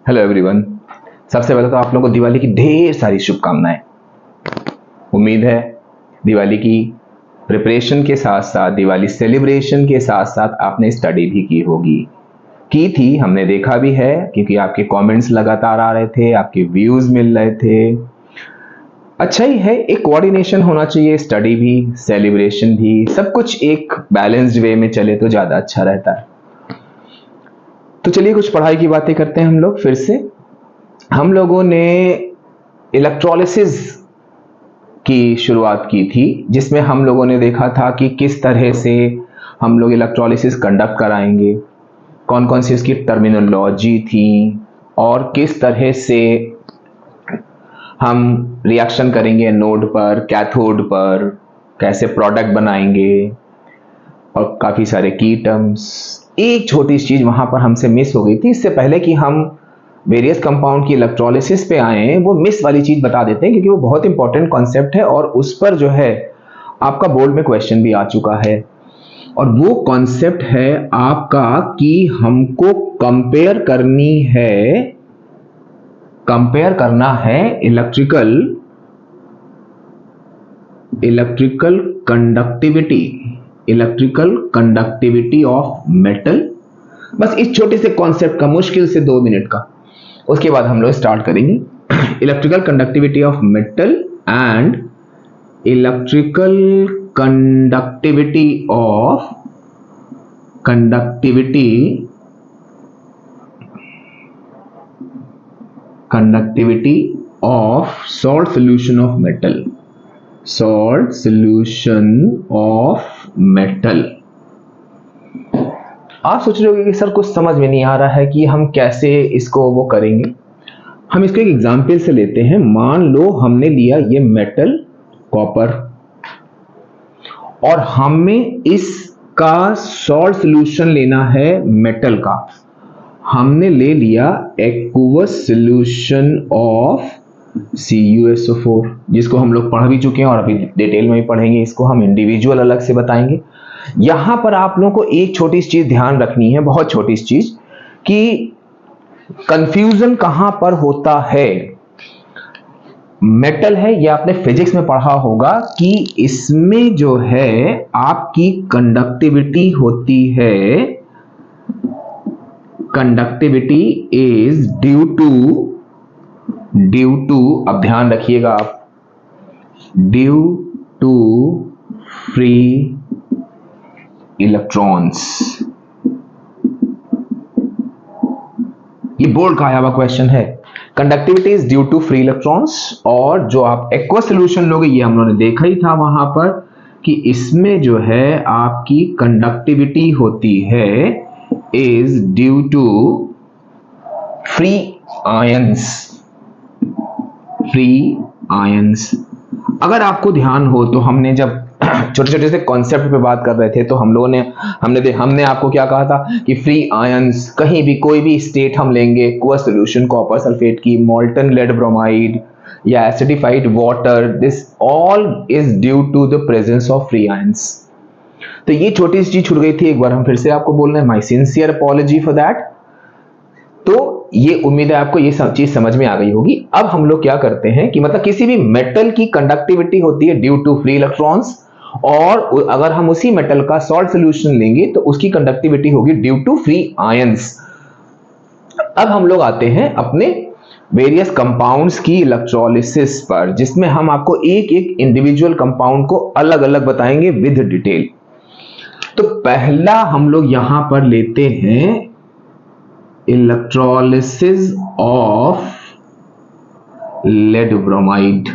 Hello everyone. सबसे पहले तो आप लोगों को दिवाली की ढेर सारी शुभकामनाएं। उम्मीद है दिवाली की प्रिपरेशन के साथ साथ दिवाली सेलिब्रेशन के साथ साथ आपने स्टडी भी की होगी, की थी, हमने देखा भी है क्योंकि आपके कमेंट्स लगातार आ रहे थे, आपके व्यूज मिल रहे थे। अच्छा ही है, एक कोऑर्डिनेशन होना चाहिए, स्टडी भी सेलिब्रेशन भी, सब कुछ एक बैलेंस्ड वे में चले तो ज्यादा अच्छा रहता है। तो चलिए कुछ पढ़ाई की बातें करते हैं हम लोग फिर से। हम लोगों ने इलेक्ट्रोलिसिस की शुरुआत की थी, जिसमें हम लोगों ने देखा था कि किस तरह से हम लोग इलेक्ट्रोलिसिस कंडक्ट कराएंगे, कौन कौन सी उसकी टर्मिनोलॉजी थी और किस तरह से हम रिएक्शन करेंगे एनोड पर, कैथोड पर, कैसे प्रोडक्ट बनाएंगे और काफ़ी सारे की टर्म्स। एक छोटी चीज़ वहाँ पर हमसे मिस हो गई थी। इससे पहले कि हम वेरियस कंपाउंड की इलेक्ट्रोलिसिस पे आए, वो मिस वाली चीज़ बता देते हैं क्योंकि वो बहुत इंपॉर्टेंट कॉन्सेप्ट है और उस पर जो है आपका बोर्ड में क्वेश्चन भी आ चुका है। और वो कॉन्सेप्ट है आपका कि हमको कंपेयर करना है इलेक्ट्रिकल कंडक्टिविटी ऑफ मेटल। बस इस छोटे से कॉन्सेप्ट का, मुश्किल से 2 मिनट का, उसके बाद हम लोग स्टार्ट करेंगे। Electrical conductivity of metal and electrical conductivity of salt solution of metal. आप सोच रहे होंगे कि सर कुछ समझ में नहीं आ रहा है कि हम कैसे इसको वो करेंगे। हम इसको एक एग्जाम्पल से लेते हैं। मान लो हमने लिया ये मेटल कॉपर और हमें इसका सॉल्ट सॉल्यूशन लेना है मेटल का। हमने ले लिया एक्वस सॉल्यूशन ऑफ CuSO4, जिसको हम लोग पढ़ भी चुके हैं और अभी डिटेल में भी पढ़ेंगे। इसको हम इंडिविजुअल अलग से बताएंगे। यहां पर आप लोगों को एक छोटी चीज ध्यान रखनी है, बहुत छोटी चीज, कि कंफ्यूजन कहां पर होता है। मेटल है, ये आपने फिजिक्स में पढ़ा होगा कि इसमें जो है आपकी कंडक्टिविटी होती है, कंडक्टिविटी इज ड्यू टू, अब ध्यान रखिएगा आप, ड्यू टू फ्री इलेक्ट्रॉन्स। ये बोर्ड का आया हुआ क्वेश्चन है। Conductivity is due to free electrons. और जो आप एक्वस सॉल्यूशन लोगे, ये हम लोगों ने देखा ही था वहां पर कि इसमें जो है आपकी कंडक्टिविटी होती है is due to free ions. अगर आपको ध्यान हो तो हमने जब छोटे छोटे से कॉन्सेप्ट पे बात कर रहे थे तो हमने आपको क्या कहा था कि फ्री आयंस कहीं भी कोई भी स्टेट हम लेंगे, एक्वस सॉल्यूशन कॉपर सल्फेट की, मोल्टन लेड ब्रोमाइड या acidified water, this all is due to the presence of free ions. तो ये छोटी सी चीज छूट गई थी, एक बार हम फिर से आपको बोल रहे हैं, my sincere apology for that. तो ये उम्मीद है आपको ये सब चीज समझ में आ गई होगी। अब हम लोग क्या करते हैं कि मतलब किसी भी मेटल की कंडक्टिविटी होती है ड्यू टू फ्री इलेक्ट्रॉन्स, और अगर हम उसी मेटल का सॉल्ट सॉल्यूशन लेंगे तो उसकी कंडक्टिविटी होगी ड्यू टू फ्री आयंस। अब हम लोग आते हैं अपने वेरियस कंपाउंड्स की इलेक्ट्रोलिसिस पर, जिसमें हम आपको एक एक इंडिविजुअल कंपाउंड को अलग अलग बताएंगे विद डिटेल। तो पहला हम लोग यहां पर लेते हैं इलेक्ट्रोलिसिस ऑफ लेड ब्रोमाइड।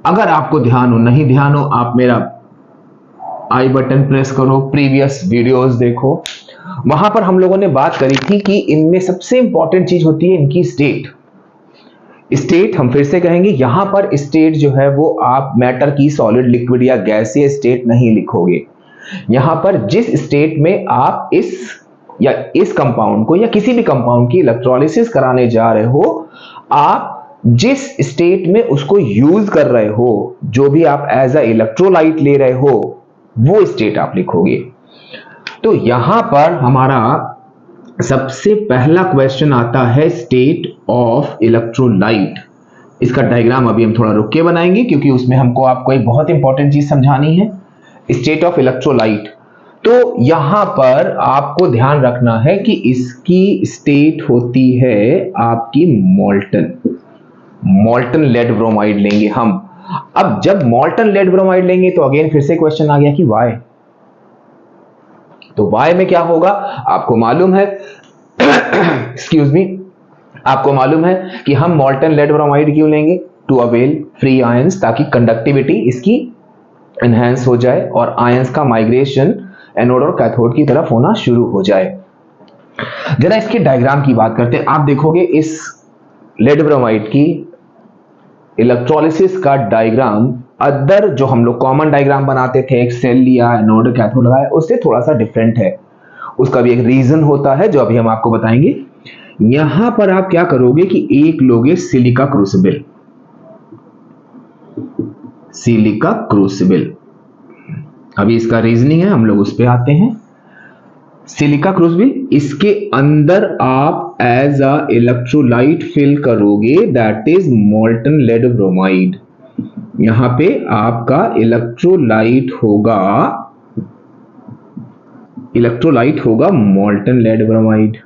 अगर आपको ध्यान हो, नहीं ध्यान हो, आप मेरा आई बटन प्रेस करो, प्रीवियस वीडियोस देखो। वहां पर हम लोगों ने बात करी थी कि इनमें सबसे इंपॉर्टेंट चीज होती है इनकी स्टेट। हम फिर से कहेंगे, यहां पर स्टेट जो है वो आप मैटर की सॉलिड, लिक्विड या गैसीय स्टेट नहीं लिखोगे। यहां पर जिस स्टेट में आप इस कंपाउंड को या किसी भी कंपाउंड की इलेक्ट्रोलिसिस कराने जा रहे हो, आप जिस स्टेट में उसको यूज कर रहे हो, जो भी आप एज अ इलेक्ट्रोलाइट ले रहे हो, वो स्टेट आप लिखोगे। तो यहां पर हमारा सबसे पहला क्वेश्चन आता है स्टेट ऑफ इलेक्ट्रोलाइट। इसका डायग्राम अभी हम थोड़ा रुक के बनाएंगे क्योंकि उसमें हमको आपको एक बहुत इंपॉर्टेंट चीज समझानी है, स्टेट ऑफ इलेक्ट्रोलाइट। तो यहां पर आपको ध्यान रखना है कि इसकी स्टेट होती है आपकी मॉल्टन लेड ब्रोमाइड लेंगे हम। अब जब मॉल्टन लेड ब्रोमाइड लेंगे तो अगेन फिर से क्वेश्चन आ गया कि वाई। तो वाई में क्या होगा आपको मालूम है एक्सक्यूज मी, आपको मालूम है कि हम मॉल्टन लेड ब्रोमाइड क्यों लेंगे? टू अवेल फ्री आयंस, ताकि कंडक्टिविटी इसकी एनहेंस हो जाए और आयंस का माइग्रेशन एनोड और कैथोड की तरफ होना शुरू हो जाए। जरा इसके डायग्राम की बात करते हैं। आप देखोगे इस लेड ब्रोमाइड की इलेक्ट्रोलिसिस का डायग्राम अदर जो हम लोग कॉमन डायग्राम बनाते थे, एक सेल लिया, एनोड कैथोड लगाया, उससे थोड़ा सा डिफरेंट है। उसका भी एक रीजन होता है जो अभी हम आपको बताएंगे। यहां पर आप क्या करोगे कि एक लोगे सिलिका क्रूसिबल। अभी इसका रीजनिंग है, हम लोग उस पे आते हैं। सिलिका क्रूसिबल, इसके अंदर आप एज अ इलेक्ट्रोलाइट फिल करोगे, that is molten lead bromide. यहां पे आपका इलेक्ट्रोलाइट होगा मॉल्टन लेड ब्रोमाइड।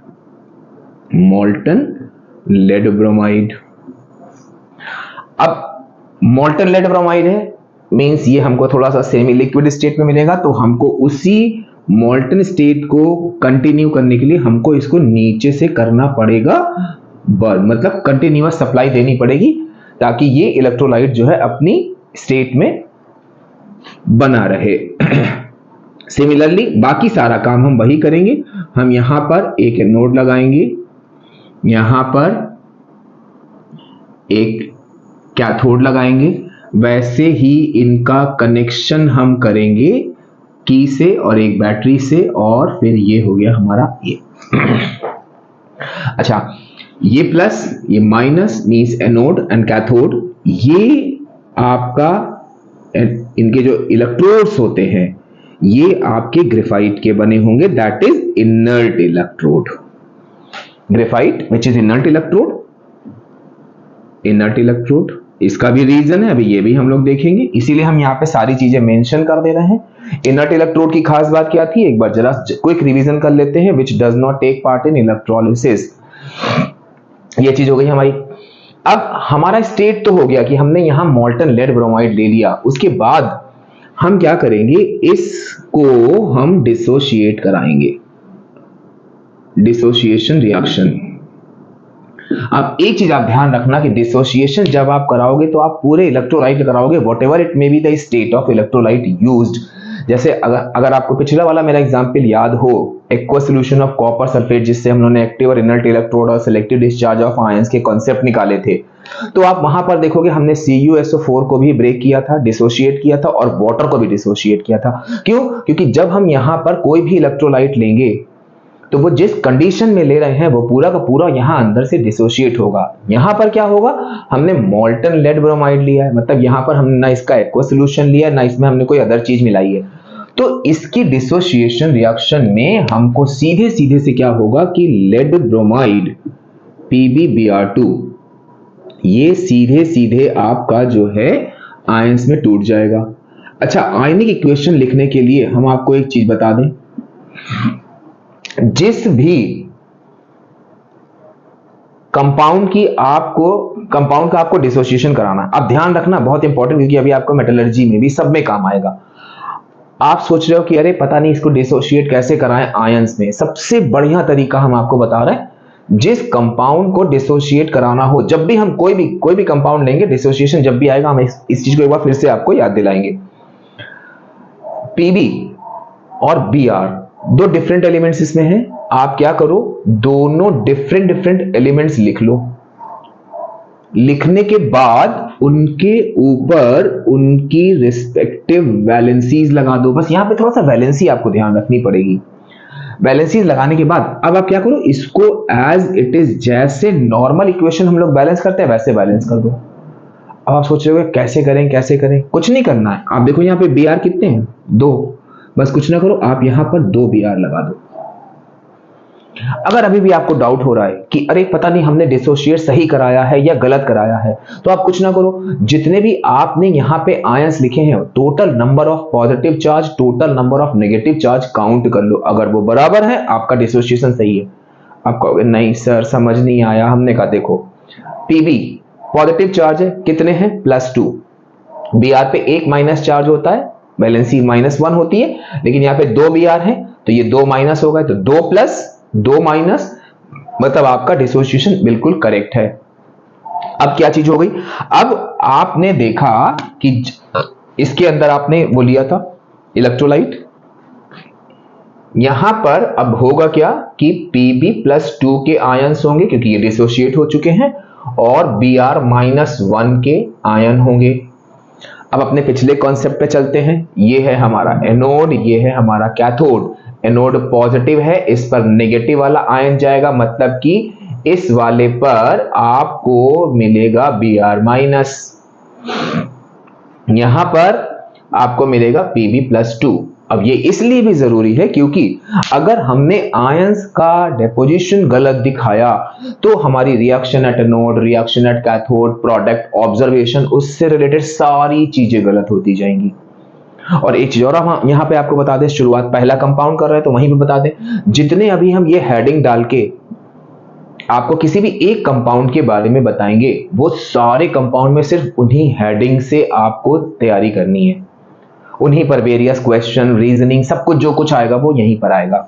अब मॉल्टन लेड ब्रोमाइड है मींस ये हमको थोड़ा सा सेमी लिक्विड स्टेट में मिलेगा, तो हमको उसी मॉल्टन स्टेट को कंटिन्यू करने के लिए हमको इसको नीचे से करना पड़ेगा बर्न, मतलब कंटिन्यूअस सप्लाई देनी पड़ेगी ताकि ये इलेक्ट्रोलाइट जो है अपनी स्टेट में बना रहे। सिमिलरली बाकी सारा काम हम वही करेंगे। हम यहां पर एक नोड लगाएंगे, यहां पर एक कैथोड लगाएंगे, वैसे ही इनका कनेक्शन हम करेंगे की से और एक बैटरी से, और फिर ये हो गया हमारा ये। अच्छा, ये प्लस ये minus means anode and cathode. ये आपका इनके जो इलेक्ट्रोड्स होते हैं ये आपके ग्रेफाइट के बने होंगे, that is inert electrode. Graphite which is inert electrode. इसका भी रीजन है, अभी ये भी हम लोग देखेंगे, इसीलिए हम यहाँ पे सारी चीजें मेंशन कर दे रहे हैं। इनर्ट इलेक्ट्रोड की खास बात क्या थी, एक बार जरा क्विक रिवीजन कर लेते हैं। Which does not take part in electrolysis, ये चीज हो गई हमारी। अब हमारा स्टेट तो हो गया कि हमने यहाँ मॉल्टन लेड ब्रोमाइड ले लिया, उसके बाद हम क्या करेंगे, इसको हम डिसोशिएट कराएंगे, डिसोशिएशन रिएक्शन। अब एक चीज आप ध्यान रखना कि डिसोशिएशन जब आप कराओगे तो आप पूरे इलेक्ट्रोलाइट कराओगे, what ever it may be the state of electrolyte used. जैसे अगर आपको पिछला वाला मेरा एग्जांपल याद हो, aqua solution of copper sulphate, जिससे हम लोगों ने एक्टिव और इनर्ट इलेक्ट्रोड और सिलेक्टिव डिस्चार्ज ऑफ आयंस के कॉन्सेप्ट निकाले थे, तो आप वहां पर देखोगे हमने CuSO4 को भी ब्रेक किया था, डिसोशिएट किया था, और वाटर को भी डिसोशिएट किया था। क्यों? क्योंकि जब हम यहां पर कोई भी इलेक्ट्रोलाइट लेंगे तो वो जिस कंडीशन में ले रहे हैं वो पूरा का पूरा यहां अंदर से डिसोशिएट होगा। यहां पर क्या होगा, हमने मॉल्टन लेड ब्रोमाइड लिया है, मतलब यहां पर हमने ना इसका एक्वा सॉल्यूशन लिया, ना इसमें हमने कोई अदर चीज मिलाई है। तो इसकी डिसोशिएशन रिएक्शन में हमको सीधे सीधे से क्या होगा कि लेड ब्रोमाइड PbBr2 ये सीधे सीधे आपका जो है आयंस में टूट जाएगा। अच्छा, आयनिक इक्वेशन लिखने के लिए हम आपको एक चीज बता दें, जिस भी कंपाउंड का आपको डिसोसिएशन कराना, अब ध्यान रखना बहुत इंपॉर्टेंट, क्योंकि अभी आपको मेटलर्जी में भी सब में काम आएगा। आप सोच रहे हो कि अरे पता नहीं इसको डिसोशिएट कैसे कराएं आयंस में, सबसे बढ़िया तरीका हम आपको बता रहे हैं। जिस कंपाउंड को डिसोशिएट कराना हो, जब भी हम कोई भी कंपाउंड लेंगे, डिसोशिएशन जब भी आएगा, हम इस चीज को एक बार फिर से आपको याद दिलाएंगे। Pb और Br दो डिफरेंट एलिमेंट्स इसमें हैं। आप क्या करो, दोनों डिफरेंट एलिमेंट्स लिख लो। लिखने के बाद उनके ऊपर उनकी रिस्पेक्टिव वैलेंसीज लगा दो। बस यहां पे थोड़ा सा वैलेंसी आपको ध्यान रखनी पड़ेगी। वैलेंसीज लगाने के बाद अब आप क्या करो, इसको एज इट इज, जैसे नॉर्मल इक्वेशन हम लोग बैलेंस करते हैं वैसे बैलेंस कर दो। अब आप सोच रहे हो कैसे करें, कुछ नहीं करना है। आप देखो यहाँ पे Br कितने हैं, 2, बस कुछ ना करो, आप यहां पर 2 Br लगा दो। अगर अभी भी आपको डाउट हो रहा है कि अरे पता नहीं हमने डिसोशिएट सही कराया है या गलत कराया है, तो आप कुछ ना करो, जितने भी आपने यहाँ पे आयंस लिखे हैं, total number of positive charge, total number of negative charge count कर लो। अगर वो बराबर है, आपका डिसोशिएशन सही है। आप कहोगे नहीं सर समझ नहीं आया। हमने कहा देखो, पीबी पॉजिटिव चार्ज है, कितने हैं, +2। बीआर पे एक माइनस चार्ज होता है, वैलेंसी -1 होती है, लेकिन यहाँ पे 2 बीआर है तो ये 2 माइनस हो गए, तो 2 प्लस 2 माइनस, मतलब आपका डिसोसिएशन बिल्कुल करेक्ट है। अब क्या चीज हो गई, अब आपने देखा कि इसके अंदर आपने वो लिया था इलेक्ट्रोलाइट, यहां पर अब होगा क्या कि Pb+2 के आयंस होंगे क्योंकि ये डिसोशिएट हो चुके हैं, और Br-1 के आयन होंगे। अब अपने पिछले कॉन्सेप्ट पे चलते हैं। ये है हमारा एनोड, ये है हमारा कैथोड। एनोड पॉजिटिव है, इस पर नेगेटिव वाला आयन जाएगा, मतलब कि इस वाले पर आपको मिलेगा Br-, यहां पर आपको मिलेगा Pb+2। अब ये इसलिए भी जरूरी है क्योंकि अगर हमने आयंस का डिपोजिशन गलत दिखाया तो हमारी reaction at anode, reaction at cathode, product, observation, उससे रिलेटेड सारी चीजें गलत होती जाएंगी। और एक चीज और हम यहाँ पे आपको बता दें, शुरुआत पहला कंपाउंड कर रहे हैं तो वहीं पे बता दें, जितने अभी हम ये हेडिंग डाल के आपको किसी भी एक कंपाउंड के बारे में बताएंगे, वो सारे कंपाउंड में सिर्फ उन्हीं हेडिंग से आपको तैयारी करनी है। उन्हीं पर वेरियस क्वेश्चन, रीजनिंग, सब कुछ जो कुछ आएगा वो यहीं पर आएगा।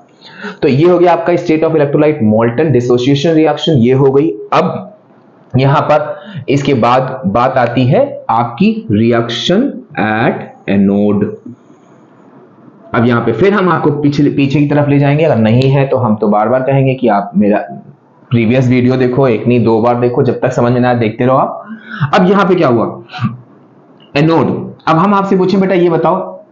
तो ये हो गया आपका state of electrolyte molten dissociation reaction, ये हो गई। अब यहां पर इसके बाद बात आती है आपकी रिएक्शन एट एनोड। अब यहां पे फिर हम आपको पीछे की तरफ ले जाएंगे। अगर नहीं है तो हम तो बार बार कहेंगे कि आप मेरा प्रीवियस वीडियो देखो, एक नहीं 2 बार देखो, जब तक समझ में ना आए देखते रहो आप। अब यहां पे क्या हुआ, एनोड। अब हम आपसे पूछें बेटा ये बताओ,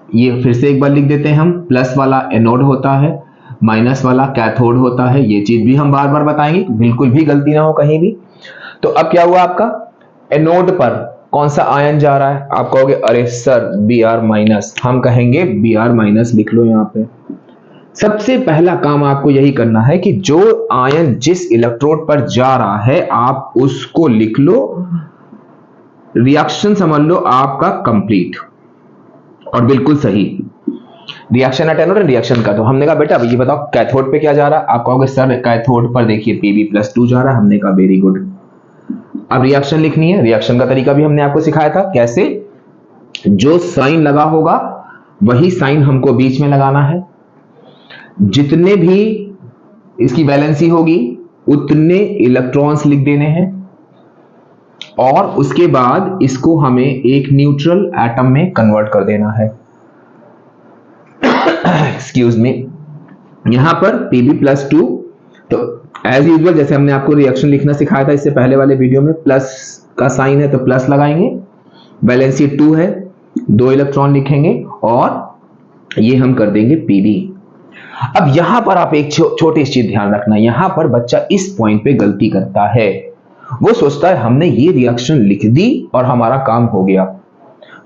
ये फिर से एक बार लिख देते हैं हम, प्लस वाला एनोड होता है, माइनस वाला कैथोड होता है। ये चीज भी हम बार बार बताएंगे, बिल्कुल भी गलती ना हो कहीं भी। तो अब क्या हुआ आपका, एनोड पर कौन सा आयन जा रहा है, आप कहोगे अरे सर Br-, हम कहेंगे Br- लिख लो। यहां पे सबसे पहला काम आपको यही करना है कि जो आयन जिस इलेक्ट्रोड पर जा रहा है आप उसको लिख लो, रिएक्शन समझ लो आपका कंप्लीट और बिल्कुल सही। रिएक्शन एट एनोड, रिएक्शन का तो हमने कहा बेटा ये बताओ कैथोड पे क्या जा रहा है, आप कहोगे सर कैथोड पर देखिए Pb+2 जा रहा है, हमने कहा वेरी गुड। अब रिएक्शन लिखनी है, रिएक्शन का तरीका भी हमने आपको सिखाया था कैसे, जो साइन लगा होगा वही साइन हमको बीच में लगाना है, जितने भी इसकी वैलेंसी होगी उतने इलेक्ट्रॉन्स लिख देने हैं, और उसके बाद इसको हमें एक न्यूट्रल एटम में कन्वर्ट कर देना है। एक्सक्यूज मी, यहां पर Pb+2, तो एज यूजुअल जैसे हमने आपको रिएक्शन लिखना सिखाया था इससे पहले वाले वीडियो में, प्लस का साइन है तो प्लस लगाएंगे, वैलेंसी 2 है, 2 इलेक्ट्रॉन लिखेंगे और ये हम कर देंगे Pb। अब यहां पर आप एक छोटी चीज ध्यान रखना, यहां पर बच्चा इस पॉइंट पे गलती करता है, वो सोचता है हमने ये रिएक्शन लिख दी और हमारा काम हो गया।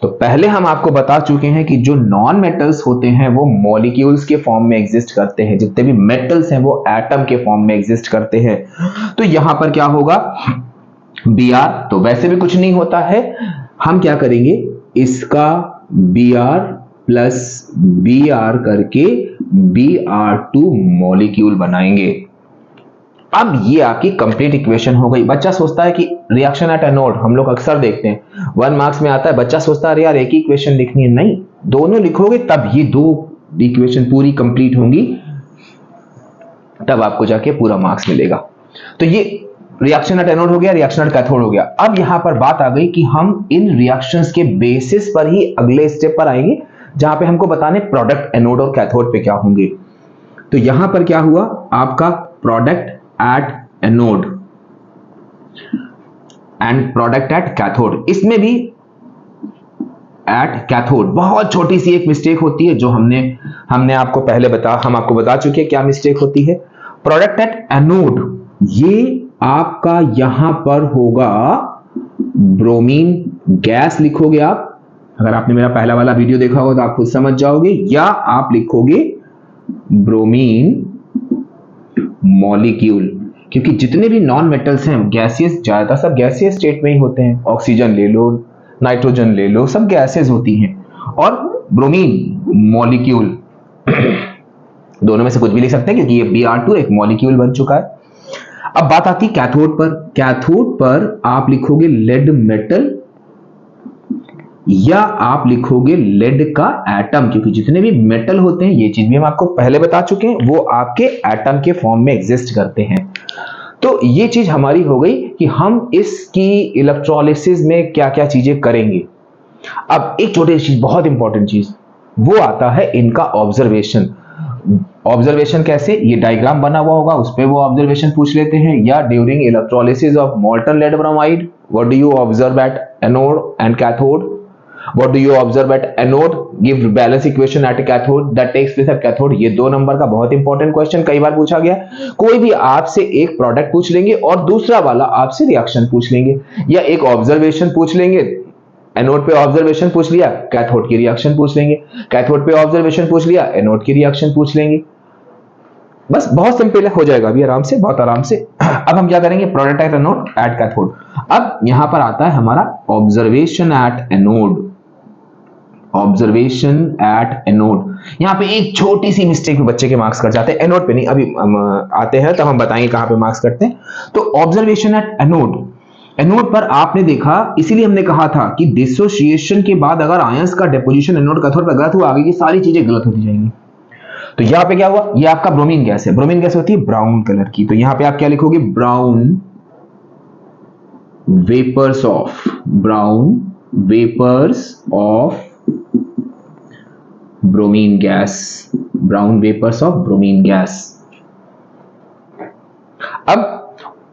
तो पहले हम आपको बता चुके हैं कि जो नॉन मेटल्स होते हैं वो मॉलिक्यूल्स के फॉर्म में एग्जिस्ट करते हैं, जितने भी मेटल्स हैं वो एटम के फॉर्म में एग्जिस्ट करते हैं। तो यहां पर क्या होगा, Br तो वैसे भी कुछ नहीं होता है, हम क्या करेंगे इसका Br+Br करके Br2 मॉलिक्यूल बनाएंगे। अब ये आपकी कंप्लीट इक्वेशन हो गई। बच्चा सोचता है कि रिएक्शन एट एनोड हम लोग अक्सर देखते हैं 1 मार्क्स में आता है, बच्चा सोचता है यार एक ही इक्वेशन लिखनी है, नहीं दोनों लिखोगे तब ये 2 इक्वेशन पूरी कंप्लीट होंगी, तब आपको जाके पूरा मार्क्स मिलेगा। तो ये रिएक्शन एट एनोड हो गया, रिएक्शन एट कैथोड हो गया। अब यहां पर बात आ गई कि हम इन रिएक्शंस के बेसिस पर ही अगले स्टेप पर आएंगे जहां पे हमको बताने प्रोडक्ट एनोड और कैथोड पे क्या होंगे। तो यहां पर क्या हुआ आपका product at anode and product at cathode, इसमें भी एट कैथोड बहुत छोटी सी एक मिस्टेक होती है जो हमने आपको पहले हम आपको बता चुके हैं क्या मिस्टेक होती है। प्रोडक्ट एट एनोड ये आपका यहां पर होगा ब्रोमीन गैस लिखोगे आप, अगर आपने मेरा पहला वाला वीडियो देखा होगा तो आप खुद समझ जाओगे, या आप लिखोगे ब्रोमीन मॉलिक्यूल, क्योंकि जितने भी नॉन मेटल्स हैं गैसियस, ज्यादातर सब गैसियस स्टेट में ही होते हैं। ऑक्सीजन ले लो, नाइट्रोजन ले लो, सब गैसेस होती हैं। और ब्रोमीन मॉलिक्यूल दोनों में से कुछ भी लिख सकते हैं, क्योंकि ये Br2 एक मॉलिक्यूल बन चुका है। अब बात आती है कैथोड पर। कैथोड पर आप लिखोगे लेड मेटल या आप लिखोगे लेड का एटम, क्योंकि जितने भी मेटल होते हैं, ये चीज भी हम आपको पहले बता चुके हैं, वो आपके एटम के फॉर्म में एग्जिस्ट करते हैं। तो ये चीज हमारी हो गई कि हम इसकी इलेक्ट्रोलिसिस में क्या क्या चीजें करेंगे। अब एक छोटी चीज, बहुत इंपॉर्टेंट चीज, वो आता है इनका ऑब्जर्वेशन। ऑब्जर्वेशन कैसे, ये डायग्राम बना हुआ होगा, उस पर वो ऑब्जर्वेशन पूछ लेते हैं। या during electrolysis of molten lead bromide, what do you observe at anode and cathode? What do you observe at anode? Give balance equation at cathode that takes place at cathode। ये 2 number का बहुत important question कई बार पूछा गया। कोई भी आपसे एक प्रोडक्ट पूछ लेंगे और दूसरा वाला आपसे रिएक्शन पूछ लेंगे, या एक ऑब्जर्वेशन पूछ लेंगे। एनोड पे ऑब्जर्वेशन पूछ लिया, कैथोड की रिएक्शन पूछ लेंगे। कैथोड पे ऑब्जर्वेशन पूछ लिया, एनोड की रिएक्शन पूछ लेंगे। बस बहुत सिंपल है, हो जाएगा अभी आराम से, बहुत आराम से। अब हम क्या करेंगे, product at anode at cathode. अब यहां पर आता है हमारा observation at anode. Observation at anode, यहां पे एक छोटी सी मिस्टेक में बच्चे के मार्क्स कट जाते हैं, एनोड पे नहीं, अभी आते हैं तब हम बताएंगे कहां पे मार्क्स कटते हैं। तो ऑब्जर्वेशन एट एनोड, एनोड पर आपने देखा, इसीलिए हमने कहा था कि डिसोसिएशन के बाद अगर आयंस का डिपोजिशन एनोड कैथोड पर गलत हुआ, आगे की सारी चीजें गलत होती जाएंगी। तो यहां पे क्या हुआ, ये आपका ब्रोमीन गैस है। ब्रोमीन गैस होती है ब्राउन कलर की, तो यहां पे आप क्या लिखोगे, brown vapours of, brown vapours of bromine gas, brown vapours of bromine gas. अब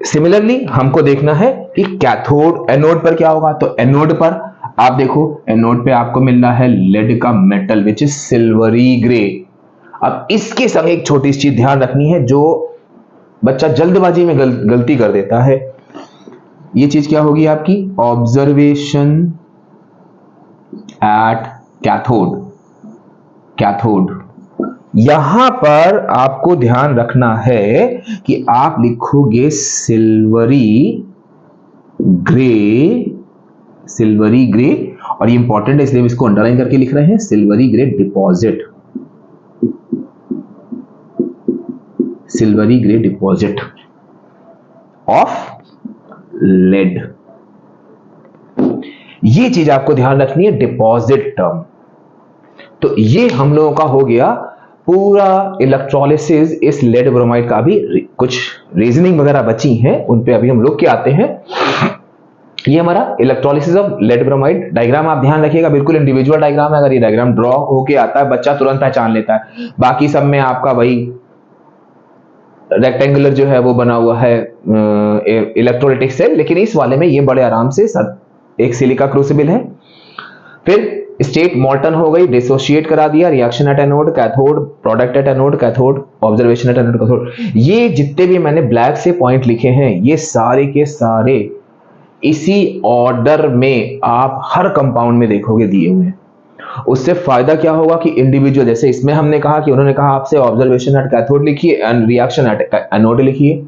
सिमिलरली हमको देखना है कि कैथोड, एनोड पर क्या होगा। तो एनोड पर आप देखो, एनोड पे आपको मिल रहा है लेड का metal which is silvery grey. अब इसके संग एक छोटी सी चीज ध्यान रखनी है, जो बच्चा जल्दबाजी में गलती कर देता है। ये चीज क्या होगी आपकी, ऑब्जर्वेशन एट कैथोड। कैथोड यहां पर आपको ध्यान रखना है कि आप लिखोगे सिल्वरी ग्रे, सिल्वरी ग्रे, और ये इंपॉर्टेंट है इसलिए हम इसको अंडरलाइन करके लिख रहे हैं, silvery grey deposit, silvery grey deposit of lead. ये चीज आपको ध्यान रखनी है, डिपॉजिट टर्म। तो ये हम लोगों का हो गया पूरा इलेक्ट्रोलिसिस इस लेड ब्रोमाइड का। भी कुछ रीजनिंग वगैरह बची हैं, उन पे अभी हम लोग के आते हैं। ये हमारा electrolysis of lead bromide. Diagram आप ध्यान रखिएगा, बिल्कुल इंडिविजुअल डायग्राम है। अगर ये डायग्राम ड्रॉ होके आता है, बच्चा तुरंत पहचान लेता है। बाकी सब में आपका वही रेक्टेंगुलर जो है वो बना हुआ है इलेक्ट्रोलाइटिक सेल, लेकिन इस वाले में ये बड़े आराम से एक सिलिका क्रूसिबल है। फिर स्टेट मॉल्टन हो गई, डिसोशिएट करा दिया, reaction at anode cathode, product at anode cathode, observation at anode cathode. ये जितने भी मैंने ब्लैक से पॉइंट लिखे हैं, ये सारे के सारे इसी ऑर्डर में आप हर कंपाउंड में देखोगे दिए हुए हैं। उससे फायदा क्या होगा कि इंडिविजुअल, जैसे इसमें हमने कहा कि उन्होंने कहा आपसे ऑब्जर्वेशन एट कैथोड लिखिए एंड रिएक्शन एट एनोड लिखिए,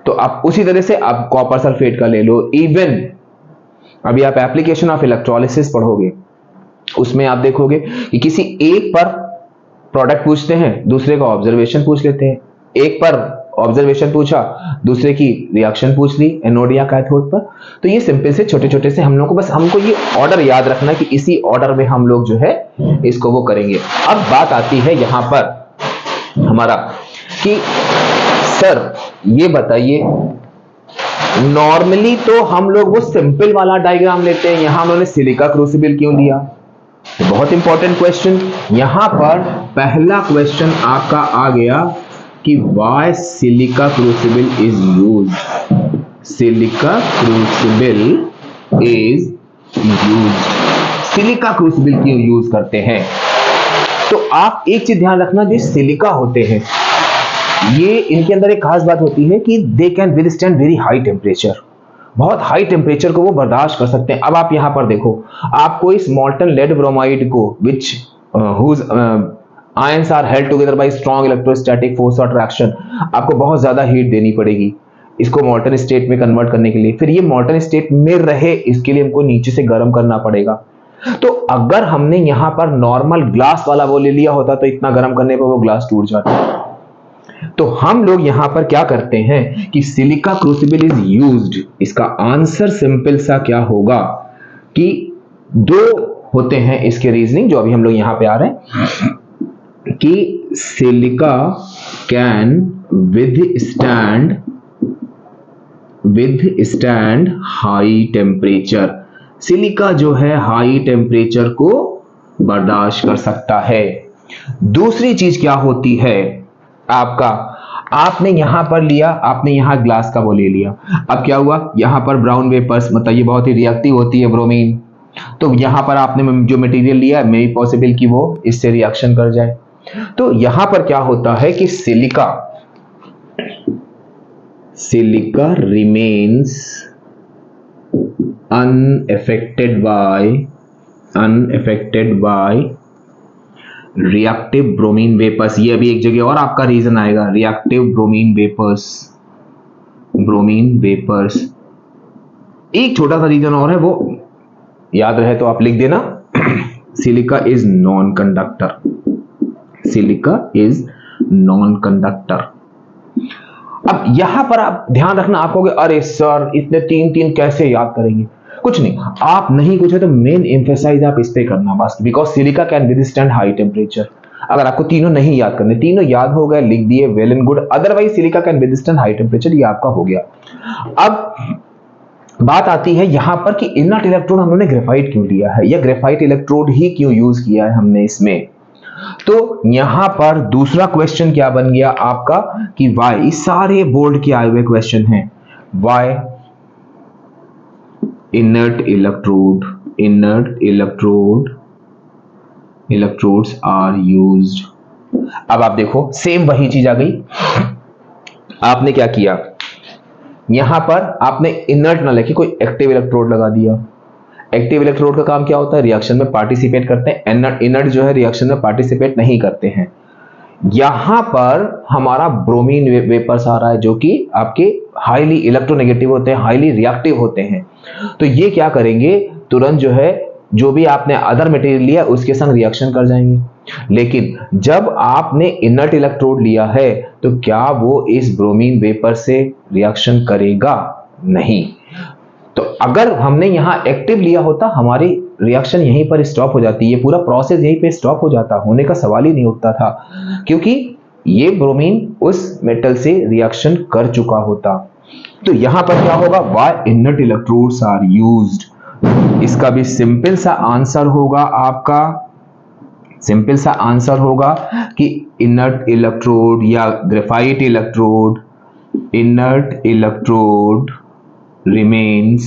तो आप उसी तरह से आप कॉपर सल्फेट का ले लो। इवन अभी आप एप्लीकेशन ऑफ इलेक्ट्रोलिसिस पढ़ोगे, उसमें आप देखोगे कि किसी एक पर प्रोडक्ट पूछते हैं, दूसरे का ऑब्जर्वेशन पूछ लेते हैं। एक पर ऑब्जर्वेशन पूछा, दूसरे की रिएक्शन पूछ ली एनोड या कैथोड पर। तो ये सिंपल से छोटे छोटे से हम लोग को, बस हमको ये ऑर्डर याद रखना है कि इसी ऑर्डर में हम लोग जो है इसको वो करेंगे। अब बात आती है यहां पर हमारा कि सर ये बताइए, नॉर्मली तो हम लोग वो सिंपल वाला डायग्राम लेते हैं, यहां उन्होंने सिलिका क्रूसिबल क्यों लिया? तो बहुत इंपॉर्टेंट क्वेश्चन। यहां पर पहला क्वेश्चन आपका आ गया कि why silica crucible is used. Silica crucible is used, silica crucible क्यों यूज करते हैं? तो आप एक चीज ध्यान रखना, जो सिलिका होते हैं ये, इनके अंदर एक खास बात होती है कि they can withstand very high temperature. बहुत हाई टेम्परेचर को वो बर्दाश्त कर सकते हैं। अब आप यहां पर देखो, आपको इस मॉल्टन लेड ब्रोमाइड को which whose ions are held together by strong electrostatic force or attraction. आपको बहुत ज्यादा हीट देनी पड़ेगी इसको मॉल्टन स्टेट में कन्वर्ट करने के लिए। फिर ये मॉल्टन स्टेट में रहे इसके लिए हमको नीचे से गर्म करना पड़ेगा। तो अगर हमने यहां पर नॉर्मल ग्लास वाला वो ले लिया होता तो इतना गर्म करने पर वो ग्लास टूट जाता। तो हम लोग यहां पर क्या करते हैं कि सिलिका क्रूसिबल इज यूज्ड। इसका आंसर सिंपल सा क्या होगा कि दो होते हैं इसके रीजनिंग जो अभी हम लोग यहां पे आ रहे हैं कि silica can withstand high temperature. Silica जो है हाई टेम्परेचर को बर्दाश्त कर सकता है। दूसरी चीज क्या होती है आपका, आपने यहां पर लिया, आपने यहां ग्लास का वो ले लिया, अब क्या हुआ यहां पर ब्राउन वेपर्स, मतलब ये बहुत ही रिएक्टिव होती है ब्रोमीन, तो यहां पर आपने जो मटेरियल लिया मे बी पॉसिबल कि वो इससे रिएक्शन कर जाए। तो यहां पर क्या होता है कि silica remains unaffected by reactive bromine vapours. ये अभी एक जगह और आपका रीजन आएगा, रिएक्टिव ब्रोमीन वेपर्स। एक छोटा सा रीजन और है, वो याद रहे तो आप लिख देना। Silica is non conductor. अब यहां पर आप ध्यान रखना, आप कहोगे अरे सर इतने तीन कैसे याद करेंगे। कुछ नहीं, आप नहीं कुछ है तो मेन एम्फेसाइज आप इस पे करना बस, because silica can withstand high temperature. अगर आपको तीनों नहीं याद करने, तीनों याद हो गए लिख दिए, well and good. Otherwise silica can withstand high temperature, ये आपका हो गया। अब बात आती है यहां पर कि इनर्ट इलेक्ट्रोड हमने ग्रेफाइट क्यों लिया है, या ग्रेफाइट इलेक्ट्रोड ही क्यों यूज किया है हमने इसमें। तो यहां पर दूसरा क्वेश्चन क्या बन गया आपका कि वाई, सारे बोर्ड के आए हुए क्वेश्चन हैं, why inert electrodes are used. अब आप देखो सेम वही चीज आ गई। आपने क्या किया, यहां पर आपने इनर्ट ना लेके कोई एक्टिव इलेक्ट्रोड लगा दिया। एक्टिव इलेक्ट्रोड का काम क्या होता है, रिएक्शन में पार्टिसिपेट करते हैं। इनर्ट जो है रिएक्शन में पार्टिसिपेट नहीं करते हैं। यहां पर हमारा ब्रोमीन वेपर्स आ रहा है जो कि आपके हाईली इलेक्ट्रोनेगेटिव होते हैं, हाईली रिएक्टिव होते हैं। तो ये क्या करेंगे, तुरंत जो है जो भी आपने अदर मटेरियल लिया उसके संग रिएक्शन कर जाएंगे। लेकिन जब आपने इनर्ट इलेक्ट्रोड लिया है तो क्या वो इस ब्रोमीन वेपर से रिएक्शन करेगा, नहीं। तो अगर हमने यहां एक्टिव लिया होता हमारी रिएक्शन यहीं पर स्टॉप हो जाती, ये पूरा प्रोसेस यहीं पे स्टॉप हो जाता, होने का सवाल ही नहीं उठता था, क्योंकि ये ब्रोमीन उस मेटल से रिएक्शन कर चुका होता। तो यहां पर क्या होगा, why inert electrodes are used. इसका भी सिंपल सा आंसर होगा आपका, सिंपल सा आंसर होगा कि इनर्ट इलेक्ट्रोड या graphite electrode, inert electrode remains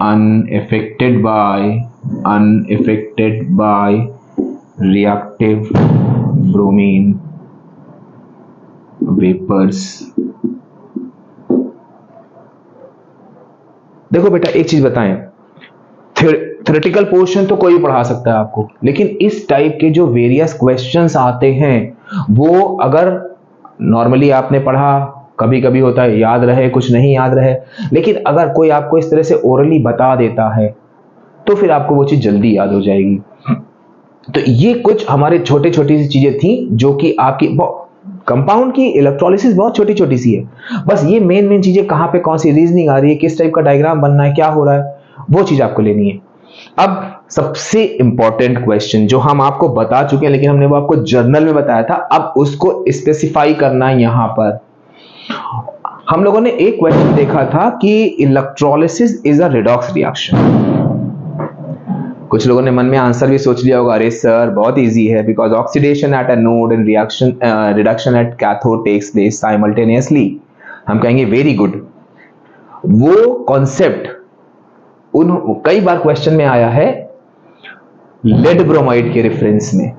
unaffected by reactive bromine vapors। देखो बेटा एक चीज बताएं, थ्योरेटिकल पोर्शन तो कोई पढ़ा सकता है आपको, लेकिन इस टाइप के जो वेरियस क्वेश्चंस आते हैं वो अगर नॉर्मली आपने पढ़ा, कभी कभी होता है याद रहे कुछ नहीं याद रहे, लेकिन अगर कोई आपको इस तरह से ओरली बता देता है तो फिर आपको वो चीज जल्दी याद हो जाएगी। तो ये कुछ हमारे छोटे छोटी सी चीजें थी जो कि आपकी कंपाउंड की इलेक्ट्रोलिसिस बहुत छोटी छोटी सी है, बस ये मेन चीजें कहां पे कौन सी रीजनिंग आ रही है, किस टाइप का डायग्राम बनना है, क्या हो रहा है, वो चीज आपको लेनी है। अब सबसे इंपॉर्टेंट क्वेश्चन जो हम आपको बता चुके हैं लेकिन हमने वो आपको जर्नल में बताया था, अब उसको स्पेसिफाई करना है। यहां पर हम लोगों ने एक क्वेश्चन देखा था कि electrolysis is a redox reaction. कुछ लोगों ने मन में आंसर भी सोच लिया होगा, अरे सर बहुत इजी है, because oxidation at anode and reduction at cathode takes place simultaneously. हम कहेंगे वेरी गुड। वो कॉन्सेप्ट कई बार क्वेश्चन में आया है लेड ब्रोमाइड के रेफरेंस में,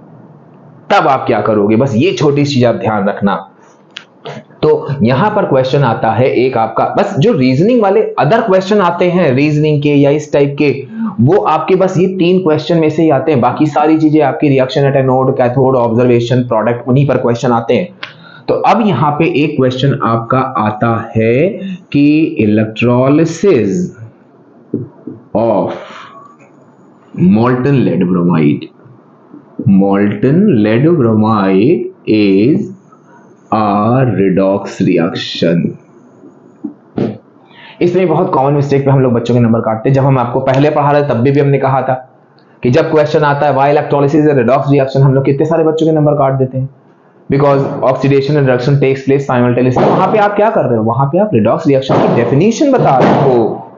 तब आप क्या करोगे, बस ये छोटी चीज आप ध्यान रखना। तो यहां पर क्वेश्चन आता है एक आपका, बस जो रीजनिंग वाले अदर क्वेश्चन आते हैं रीजनिंग के या इस टाइप के, वो आपके बस ये 3 क्वेश्चन में से ही आते हैं, बाकी सारी चीजें आपकी reaction at anode, cathode, observation, product, उन्हीं पर क्वेश्चन आते हैं। तो अब यहाँ पे एक क्वेश्चन आपका आता है कि electrolysis of molten lead bromide is a redox reaction। इसमें बहुत कॉमन मिस्टेक पे हम लोग बच्चों के नंबर काटते हैं। जब हम आपको पहले पढ़ा रहे तब भी हमने कहा था कि जब क्वेश्चन आता है why electrolysis is a redox reaction, हम लोग कितने सारे बच्चों के नंबर काट देते हैं, because oxidation and reduction takes place simultaneously. वहां पे आप क्या कर रहे हो, वहां पे आप रिडॉक्स रिएक्शन की डेफिनेशन बता रहे हो,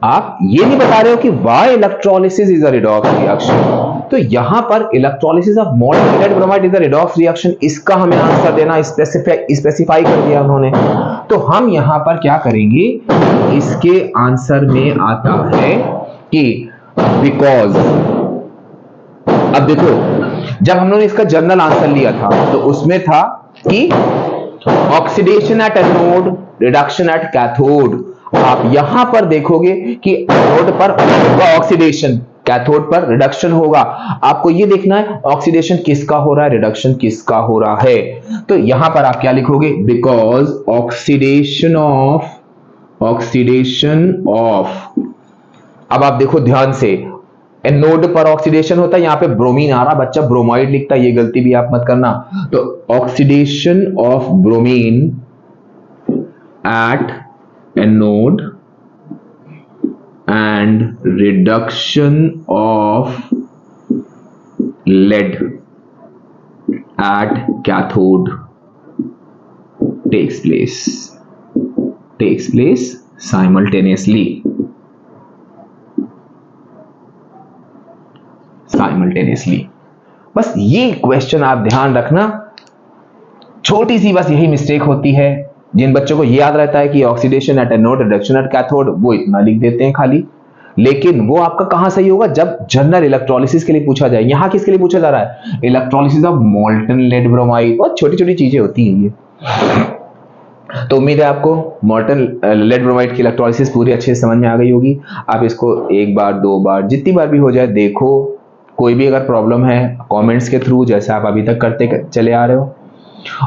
आप ये नहीं बता रहे हो कि why electrolysis is a redox reaction. तो यहां पर electrolysis of molten lead bromide is a redox reaction, इसका हमें आंसर देना स्पेसिफाई कर दिया उन्होंने। तो हम यहां पर क्या करेंगे, इसके आंसर में आता है कि बिकॉज, अब देखो जब हम लोगों ने इसका जनरल आंसर लिया था तो उसमें था कि oxidation at anode, reduction at cathode. आप यहां पर देखोगे कि एनोड पर होगा ऑक्सीडेशन, कैथोड पर रिडक्शन होगा। आपको ये देखना है ऑक्सीडेशन किसका हो रहा है, रिडक्शन किसका हो रहा है। तो यहां पर आप क्या लिखोगे, बिकॉज ऑक्सीडेशन ऑफ, अब आप देखो ध्यान से, एनोड पर ऑक्सीडेशन होता है, यहां पे ब्रोमीन आ रहा, बच्चा ब्रोमाइड लिखता है, ये गलती भी आप मत करना। तो oxidation of bromine at anode and reduction of lead at cathode takes place simultaneously। बस ये क्वेश्चन आप ध्यान रखना, छोटी सी बस यही मिस्टेक होती है। जिन बच्चों को ये याद रहता है कि oxidation at anode, reduction at cathode, वो इतना लिख देते हैं खाली, लेकिन वो आपका कहां सही होगा, जब जनरल इलेक्ट्रोलिसिस के लिए पूछा जाए। यहां किसके लिए पूछा जा रहा है, electrolysis of molten lead bromide। बहुत छोटी छोटी चीजें होती हैं ये। तो उम्मीद है आपको molten lead bromide की इलेक्ट्रोलिसिस पूरी अच्छे से समझ में आ गई होगी। आप इसको एक बार, दो बार, जितनी बार भी हो जाए देखो। कोई भी अगर प्रॉब्लम है कमेंट्स के थ्रू, जैसे आप अभी तक करते चले आ रहे हो।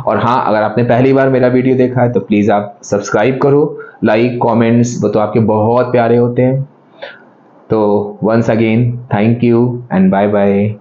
और हाँ, अगर आपने पहली बार मेरा वीडियो देखा है तो प्लीज आप सब्सक्राइब करो, लाइक, कमेंट्स, वो तो आपके बहुत प्यारे होते हैं। तो once again thank you and bye bye.